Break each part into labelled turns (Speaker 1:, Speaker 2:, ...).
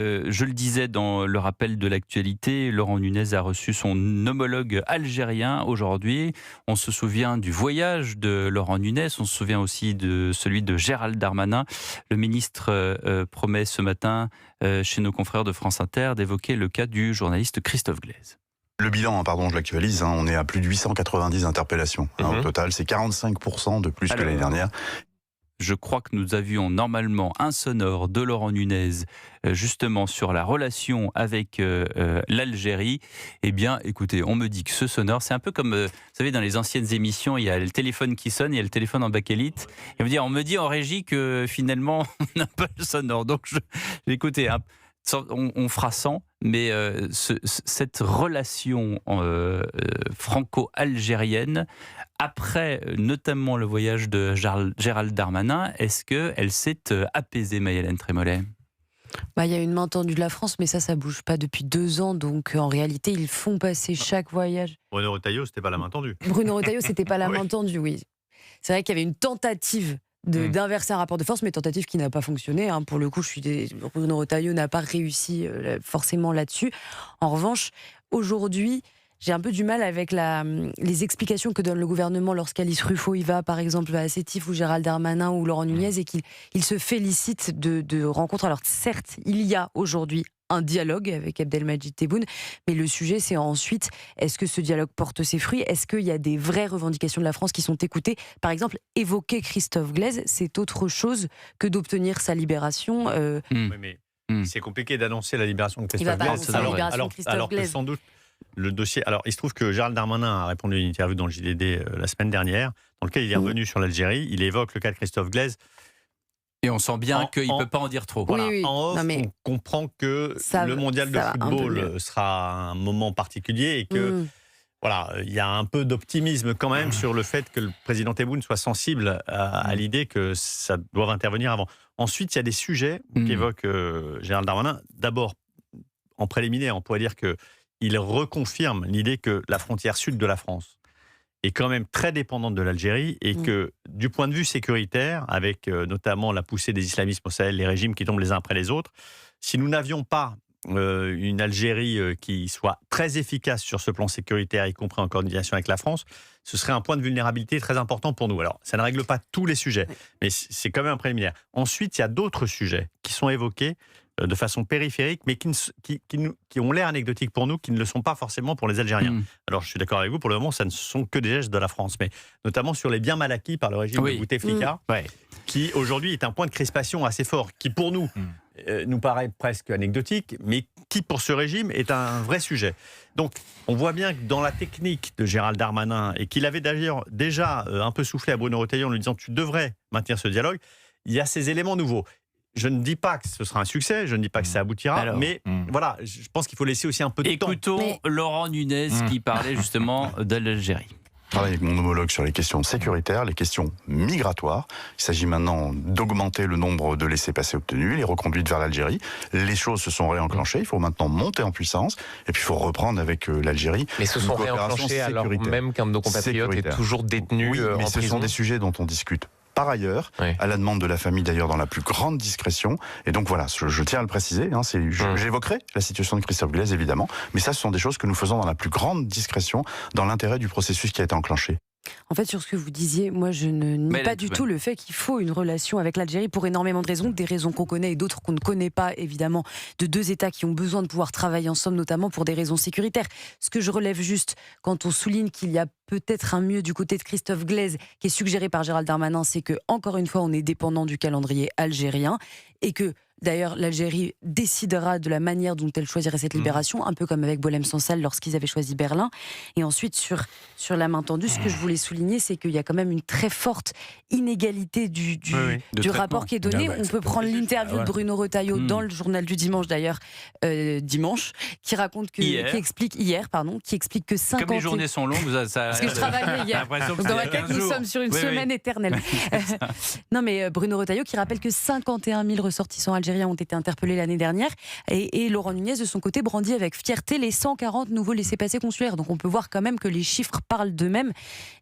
Speaker 1: Je le disais dans le rappel de l'actualité, Laurent Nunez a reçu son homologue algérien aujourd'hui. On se souvient du voyage de Laurent Nunez, on se souvient aussi de celui de Gérald Darmanin. Le ministre promet ce matin, chez nos confrères de France Inter, d'évoquer le cas du journaliste Christophe Glaise.
Speaker 2: Le bilan, je l'actualise, on est à plus de 890 interpellations. Au total, c'est 45% de plus que l'année dernière.
Speaker 1: Je crois que nous avions normalement un sonore de Laurent Nunez justement sur la relation avec l'Algérie. Eh bien, écoutez, on me dit que ce sonore, c'est un peu comme, vous savez, dans les anciennes émissions, il y a le téléphone qui sonne, il y a le téléphone en bakélite. Et on me dit en régie que finalement, on n'a pas le sonore. Donc, écoutez, on fera 100, mais cette relation franco-algérienne, après notamment le voyage de Gérald Darmanin, est-ce qu'elle s'est apaisée, Maï-Hélène Trémollet ?
Speaker 3: Il y a une main tendue de la France, mais ça bouge pas depuis 2 ans. Donc en réalité, ils font passer chaque voyage.
Speaker 4: Bruno Retailleau, c'était pas la main tendue.
Speaker 3: Bruno Retailleau, c'était pas la main tendue, oui. C'est vrai qu'il y avait une tentative d'inverser un rapport de force, mais tentative qui n'a pas fonctionné. Pour le coup, Bruno Retailleau n'a pas réussi forcément là-dessus. En revanche, aujourd'hui, j'ai un peu du mal avec les explications que donne le gouvernement lorsqu'Alice Ruffo y va, par exemple, à Sétif, ou Gérald Darmanin, ou Laurent Nunez, et qu'il se félicite de rencontres. Alors certes, il y a aujourd'hui un dialogue avec Abdelmadjid Tebboune, mais le sujet, c'est ensuite, est-ce que ce dialogue porte ses fruits ? Est-ce qu'il y a des vraies revendications de la France qui sont écoutées ? Par exemple, évoquer Christophe Glaise, c'est autre chose que d'obtenir sa libération.
Speaker 4: Oui, mais c'est compliqué d'annoncer la libération de Christophe Glaise. Alors que sans doute, le dossier. Alors, il se trouve que Gérald Darmanin a répondu à une interview dans le JDD la semaine dernière, dans lequel il est revenu sur l'Algérie. Il évoque le cas de Christophe Glaise.
Speaker 1: Et on sent bien qu'il ne peut pas en dire trop.
Speaker 4: Voilà,
Speaker 3: oui.
Speaker 4: En off, on comprend que le mondial de football sera un moment particulier et que il y a un peu d'optimisme quand même sur le fait que le président Tebboune soit sensible à l'idée que ça doit intervenir avant. Ensuite, il y a des sujets qu'évoque Gérald Darmanin. D'abord, en préliminaire, on pourrait dire qu'il reconfirme l'idée que la frontière sud de la France est quand même très dépendante de l'Algérie et que du point de vue sécuritaire, avec notamment la poussée des islamismes au Sahel, les régimes qui tombent les uns après les autres, si nous n'avions pas une Algérie qui soit très efficace sur ce plan sécuritaire, y compris en coordination avec la France, ce serait un point de vulnérabilité très important pour nous. Alors, ça ne règle pas tous les sujets, mais c'est quand même un préliminaire. Ensuite, il y a d'autres sujets qui sont évoqués de façon périphérique, mais qui ont l'air anecdotiques pour nous, qui ne le sont pas forcément pour les Algériens. Alors, je suis d'accord avec vous, pour le moment, ça ne sont que des gestes de la France, mais notamment sur les biens mal acquis par le régime de Bouteflika, qui aujourd'hui est un point de crispation assez fort, qui pour nous nous paraît presque anecdotique, mais qui pour ce régime est un vrai sujet. Donc, on voit bien que dans la technique de Gérald Darmanin, et qu'il avait d'ailleurs déjà un peu soufflé à Bruno Retailleau en lui disant « tu devrais maintenir ce dialogue », il y a ces éléments nouveaux. Je ne dis pas que ce sera un succès, je ne dis pas que ça aboutira, mais voilà, je pense qu'il faut laisser aussi un peu de temps.
Speaker 1: Écoutons Laurent Nunez qui parlait justement de l'Algérie.
Speaker 2: Je travaille avec mon homologue sur les questions sécuritaires, les questions migratoires. Il s'agit maintenant d'augmenter le nombre de laissez-passer obtenus, les reconduites vers l'Algérie. Les choses se sont réenclenchées, il faut maintenant monter en puissance, et puis il faut reprendre avec l'Algérie.
Speaker 5: Mais se sont réenclenchées alors même qu'un de nos compatriotes est toujours détenu en prison.
Speaker 2: Mais ce sont des sujets dont on discute par ailleurs, à la demande de la famille d'ailleurs, dans la plus grande discrétion. Et donc voilà, je tiens à le préciser, j'évoquerai la situation de Christophe Glaise évidemment, mais ça ce sont des choses que nous faisons dans la plus grande discrétion, dans l'intérêt du processus qui a été enclenché.
Speaker 3: En fait, sur ce que vous disiez, moi je ne nie pas du tout le fait qu'il faut une relation avec l'Algérie pour énormément de raisons, des raisons qu'on connaît et d'autres qu'on ne connaît pas, évidemment, de deux États qui ont besoin de pouvoir travailler ensemble, notamment pour des raisons sécuritaires. Ce que je relève juste, quand on souligne qu'il y a peut-être un mieux du côté de Christophe Glaise, qui est suggéré par Gérald Darmanin, c'est que, encore une fois, on est dépendant du calendrier algérien, et que d'ailleurs, l'Algérie décidera de la manière dont elle choisirait cette libération, un peu comme avec Boualem Sansal lorsqu'ils avaient choisi Berlin. Et ensuite, sur la main tendue, ce que je voulais souligner, c'est qu'il y a quand même une très forte inégalité du rapport qui est donné. On peut prendre l'interview de Bruno Retailleau dans le journal du dimanche, d'ailleurs, dimanche, qui raconte qui explique que 50...
Speaker 1: Comme les journées sont longues, ça...
Speaker 3: Parce que je travaillais hier. Donc dans laquelle nous sommes sur une semaine éternelle. Non, mais Bruno Retailleau qui rappelle que 51 000 ressortissants algériens algériens ont été interpellés l'année dernière. Et Laurent Nunez, de son côté, brandit avec fierté les 140 nouveaux laissez-passer consulaires. Donc on peut voir quand même que les chiffres parlent d'eux-mêmes.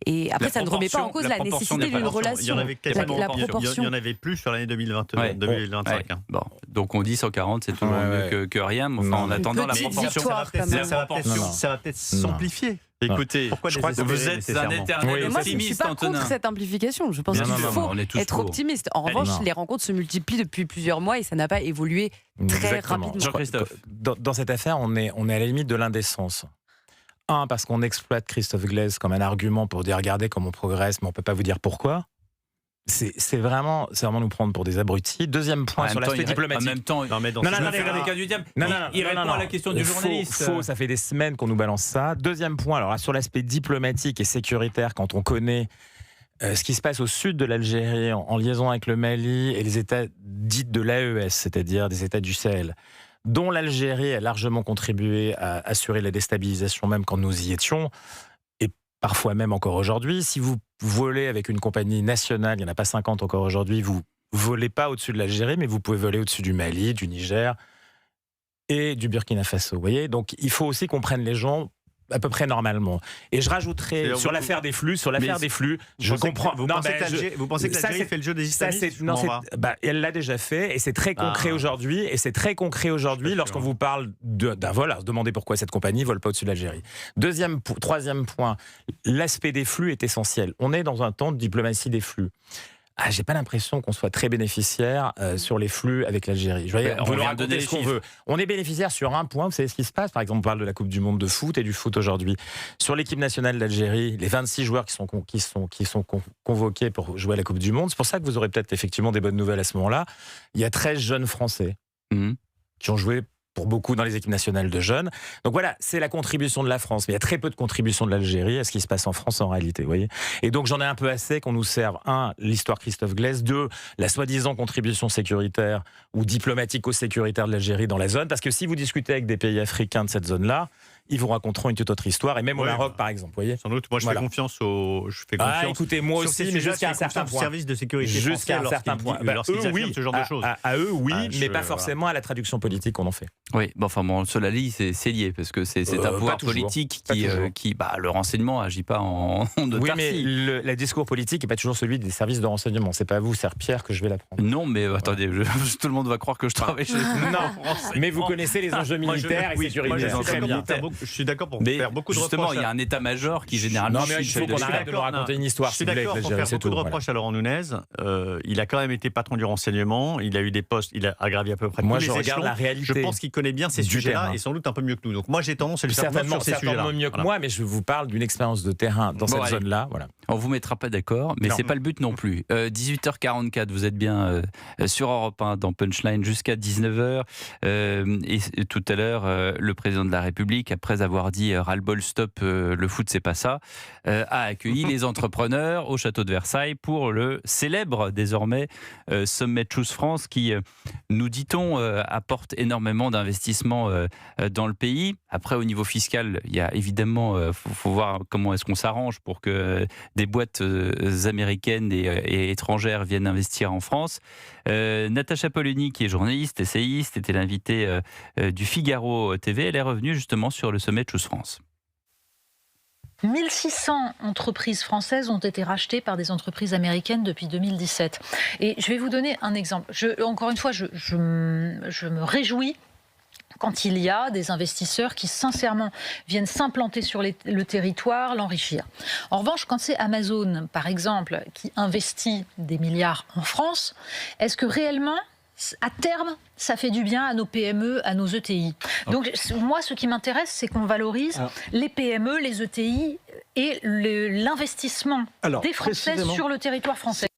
Speaker 3: Et après, ça ne remet pas en cause la nécessité d'une relation.
Speaker 4: Il y en avait il y en avait plus sur l'année 2021, 2025.
Speaker 1: Bon, donc on dit 140, c'est toujours mieux que rien. Mais enfin, en attendant, la proportion,
Speaker 4: ça va peut-être s'amplifier.
Speaker 1: Écoutez, je crois que vous êtes un éternel optimiste, Antonin.
Speaker 3: Moi, je ne suis pas contre cette amplification. Je pense qu'il faut être optimiste. En revanche, les rencontres se multiplient depuis plusieurs mois et ça n'a pas évolué très rapidement.
Speaker 1: Jean-Christophe.
Speaker 6: Dans cette affaire, on est à la limite de l'indécence. Un, parce qu'on exploite Christophe Glaise comme un argument pour dire regardez comment on progresse, mais on ne peut pas vous dire pourquoi. C'est vraiment nous prendre pour des abrutis. Deuxième point sur l'aspect diplomatique.
Speaker 1: En même temps, il répond à la question du journaliste.
Speaker 6: Ça fait des semaines qu'on nous balance ça. Deuxième point, alors sur l'aspect diplomatique et sécuritaire, quand on connaît ce qui se passe au sud de l'Algérie, en liaison avec le Mali et les États dits de l'AES, c'est-à-dire des États du Sahel, dont l'Algérie a largement contribué à assurer la déstabilisation, même quand nous y étions, et parfois même encore aujourd'hui. Si vous volez avec une compagnie nationale, il n'y en a pas 50 encore aujourd'hui, vous volez pas au-dessus de l'Algérie, mais vous pouvez voler au-dessus du Mali, du Niger et du Burkina Faso. Vous voyez, donc il faut aussi qu'on prenne les gens à peu près normalement. Et je rajouterai sur l'affaire des flux, je comprends.
Speaker 4: Vous pensez que l'Algérie fait le jeu des islamistes?
Speaker 6: Elle l'a déjà fait et c'est très concret aujourd'hui. Et c'est très concret aujourd'hui lorsqu'on vous parle d'un vol. Alors, demandez pourquoi cette compagnie vole pas au-dessus de l'Algérie. Troisième point, l'aspect des flux est essentiel. On est dans un temps de diplomatie des flux. J'ai pas l'impression qu'on soit très bénéficiaire sur les flux avec l'Algérie. On peut leur donner ce qu'on veut. On est bénéficiaire sur un point, vous savez ce qui se passe. Par exemple, on parle de la Coupe du Monde de foot et du foot aujourd'hui. Sur l'équipe nationale d'Algérie, les 26 joueurs qui sont convoqués pour jouer à la Coupe du Monde, c'est pour ça que vous aurez peut-être effectivement des bonnes nouvelles à ce moment-là. Il y a 13 jeunes Français qui ont joué pour beaucoup dans les équipes nationales de jeunes. Donc voilà, c'est la contribution de la France. Mais il y a très peu de contribution de l'Algérie à ce qui se passe en France en réalité, vous voyez. Et donc j'en ai un peu assez qu'on nous serve, l'histoire Christophe Glaise, la soi-disant contribution sécuritaire ou diplomatico-sécuritaire de l'Algérie dans la zone. Parce que si vous discutez avec des pays africains de cette zone-là, ils vous raconteront une toute autre histoire, et même au Maroc, par exemple, vous voyez.
Speaker 4: Sans doute, moi je fais confiance
Speaker 6: écoutez, moi aussi, mais jusqu'à un certain point.
Speaker 4: Service de sécurité
Speaker 6: jusqu'à un certain point.
Speaker 4: Lorsqu'ils affirment ce genre de choses.
Speaker 6: À eux, oui, mais pas forcément à la traduction politique qu'on en fait.
Speaker 1: Oui, cela dit, c'est lié, parce que c'est un pouvoir politique qui le renseignement n'agit pas en autarcie.
Speaker 6: Oui, mais le discours politique n'est pas toujours celui des services de renseignement. C'est pas vous, Serre Pierre, que je vais l'apprendre.
Speaker 1: Non, mais attendez, tout le monde va croire que je travaille chez
Speaker 6: Non, mais vous connaissez les enjeux militaires et sécuritaires.
Speaker 4: Je suis d'accord pour faire beaucoup de reproches.
Speaker 1: Justement, il y a un état-major qui généralement.
Speaker 6: Non, mais il faut qu'on arrête de nous raconter une histoire.
Speaker 4: Je suis d'accord pour faire beaucoup de reproches à Laurent Nunez. Il a quand même été patron du renseignement. Il a eu des postes. Il a gravi à peu près tous les échelons. Moi, je regarde la réalité. Je pense qu'il connaît bien ces sujets-là et sans doute un peu mieux que nous. Donc moi, j'ai tendance à lui faire confiance sur ces sujets-là.
Speaker 6: Certainement mieux que moi, mais je vous parle d'une expérience de terrain dans cette zone-là. Voilà.
Speaker 1: On vous mettra pas d'accord, mais c'est pas le but non plus. 18h44, vous êtes bien sur Europe 1 dans Punchline jusqu'à 19h. Et tout à l'heure, le président de la République, après avoir dit ras-le-bol, stop, le foot c'est pas ça, a accueilli les entrepreneurs au château de Versailles pour le célèbre désormais Sommet Choose France qui, nous dit-on, apporte énormément d'investissements dans le pays. Après, au niveau fiscal, il y a évidemment, faut voir comment est-ce qu'on s'arrange pour que des boîtes américaines et étrangères viennent investir en France. Natacha Polony, qui est journaliste, essayiste, était l'invitée du Figaro TV. Elle est revenue justement sur le sommet Choose France.
Speaker 7: 1600 entreprises françaises ont été rachetées par des entreprises américaines depuis 2017. Et je vais vous donner un exemple. Encore une fois, je me réjouis quand il y a des investisseurs qui sincèrement viennent s'implanter sur le territoire, l'enrichir. En revanche, quand c'est Amazon, par exemple, qui investit des milliards en France, est-ce que réellement, à terme, ça fait du bien à nos PME, à nos ETI? Donc moi, ce qui m'intéresse, c'est qu'on valorise les PME, les ETI et l'investissement des Français sur le territoire français.